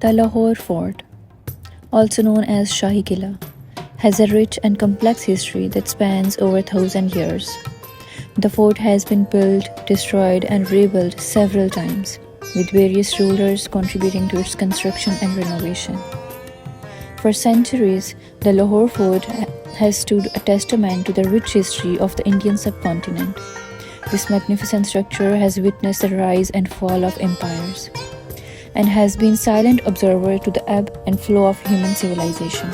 The Lahore Fort, also known as Shahi Qila, has a rich and complex history that spans over 1,000 years. The fort has been built, destroyed, and rebuilt several times, with various rulers contributing to its construction and renovation. For centuries, the Lahore Fort has stood a testament to the rich history of the Indian subcontinent. This magnificent structure has witnessed the rise and fall of empires, and has been silent observer to the ebb and flow of human civilization.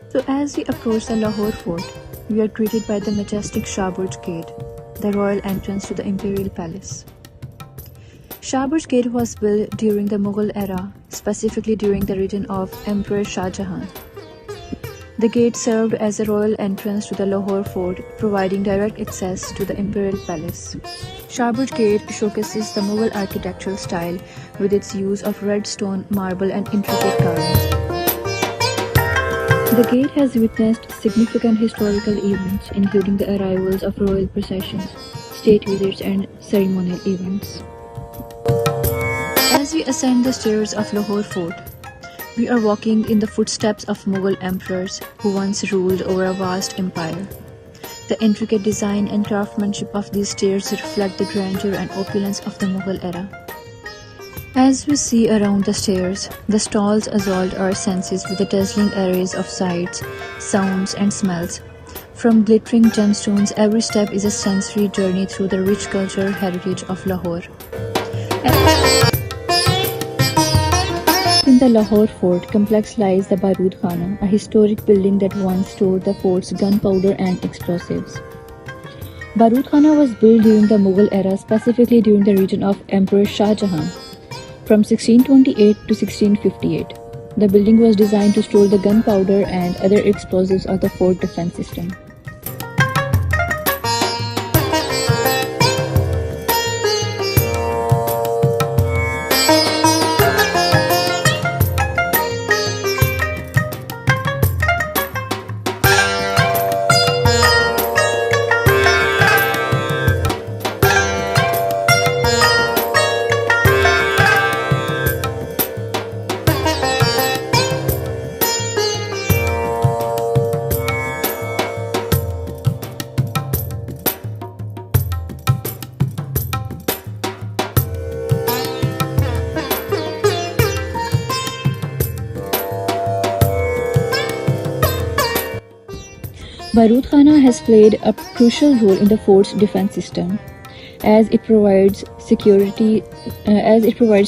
So as we approach the Lahore Fort, we are greeted by the majestic Shahburj Gate, the royal entrance to the imperial palace. Shahburj Gate was built during the Mughal era, specifically during the reign of Emperor Shah Jahan. The gate served as a royal entrance to the Lahore Fort, providing direct access to the imperial palace. Shahburj Gate showcases the Mughal architectural style with its use of red stone, marble, and intricate carvings. The gate has witnessed significant historical events, including the arrivals of royal processions, state visits, and ceremonial events. As we ascend the stairs of Lahore Fort, we are walking in the footsteps of Mughal emperors who once ruled over a vast empire. The intricate design and craftsmanship of these stairs reflect the grandeur and opulence of the Mughal era. As we see around the stairs, the stalls assault our senses with the dazzling arrays of sights, sounds, and smells. From glittering gemstones, every step is a sensory journey through the rich cultural heritage of Lahore. In the Lahore Fort complex lies the Barood Khana, a historic building that once stored the fort's gunpowder and explosives. Barood Khana was built during the Mughal era, specifically during the reign of Emperor Shah Jahan. From 1628 to 1658, the building was designed to store the gunpowder and other explosives of the fort defense system. Barood Khana has played a crucial role in the fort's defense system, as it provides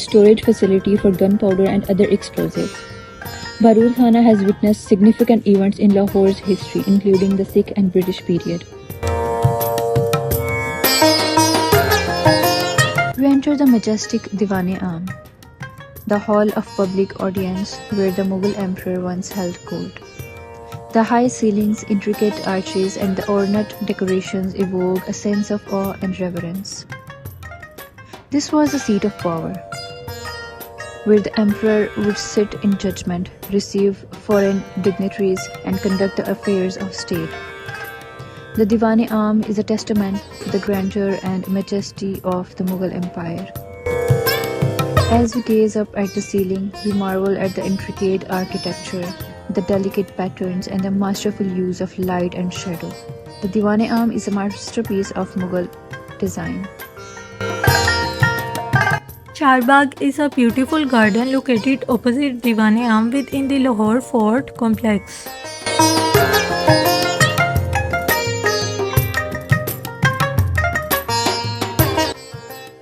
storage facility for gunpowder and other explosives. Barood Khana has witnessed significant events in Lahore's history, including the Sikh and British period. We enter the majestic Diwan-e-Aam, the hall of public audience where the Mughal emperor once held court. The high ceilings, intricate arches, and the ornate decorations evoke a sense of awe and reverence. This was the seat of power, where the emperor would sit in judgment, receive foreign dignitaries, and conduct the affairs of state. The Diwan-e-Aam is a testament to the grandeur and majesty of the Mughal Empire. As we gaze up at the ceiling, we marvel at the intricate architecture, the delicate patterns, and the masterful use of light and shadow. The Diwan-e-Aam is a masterpiece of Mughal design. Charbagh is a beautiful garden located opposite Diwan-e-Aam within the Lahore Fort complex.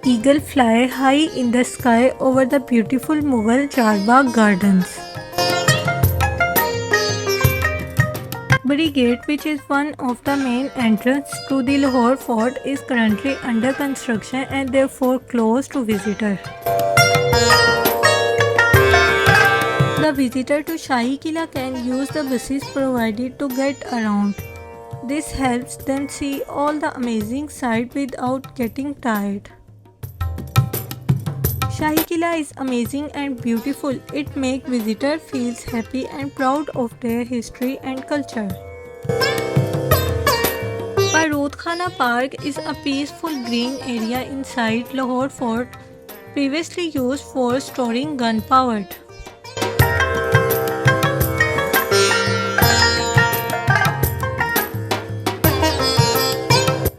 Eagle fly high in the sky over the beautiful Mughal Charbagh gardens. Bari Gate, which is one of the main entrance to the Lahore Fort, is currently under construction and therefore closed to visitors. The visitor to Shahi Qila can use the buses provided to get around. This helps them see all the amazing sights without getting tired. Shahi Qila is amazing and beautiful. It makes visitors feel happy and proud of their history and culture. Barod Khana Park is a peaceful green area inside Lahore Fort, previously used for storing gunpowder.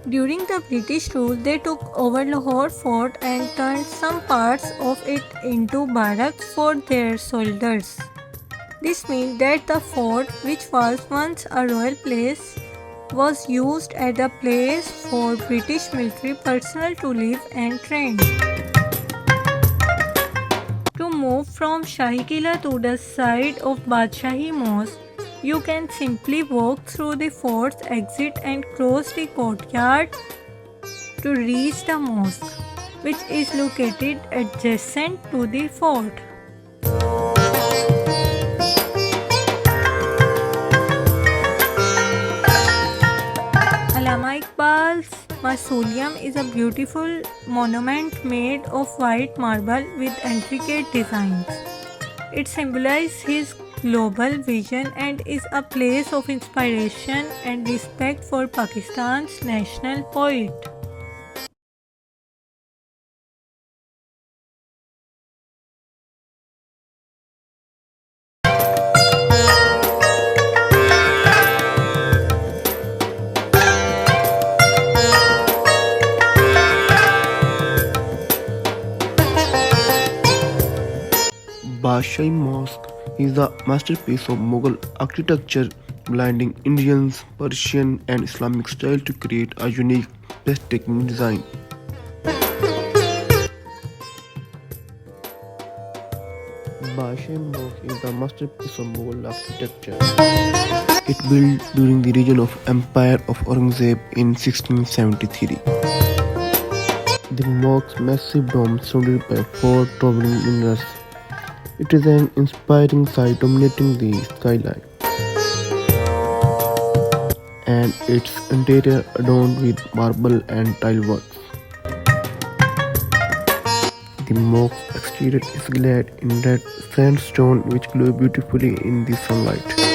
During the British rule, they took over Lahore Fort and turned some parts of it into barracks for their soldiers. This meant that the fort, which was once a royal place, was used as a place for British military personnel to live and train. To move from Shahi Qila to the side of Badshahi Mosque, you can simply walk through the fort's exit and cross the courtyard to reach the mosque, which is located adjacent to the fort. Allama Iqbal's mausoleum is a beautiful monument made of white marble with intricate designs. It symbolizes his global vision and is a place of inspiration and respect for Pakistan's national poet. Badshahi Mosque is a masterpiece of Mughal architecture, blending Indian, Persian, and Islamic style to create a unique, breathtaking design. Badshahi Mosque is a masterpiece of Mughal architecture. It built during the reign of Empire of Aurangzeb in 1673. The mosque's massive dome surrounded by four towering minarets. It is an inspiring sight dominating the skyline, and its interior adorned with marble and tile works. The mosque's exterior is clad in red sandstone which glow beautifully in the sunlight.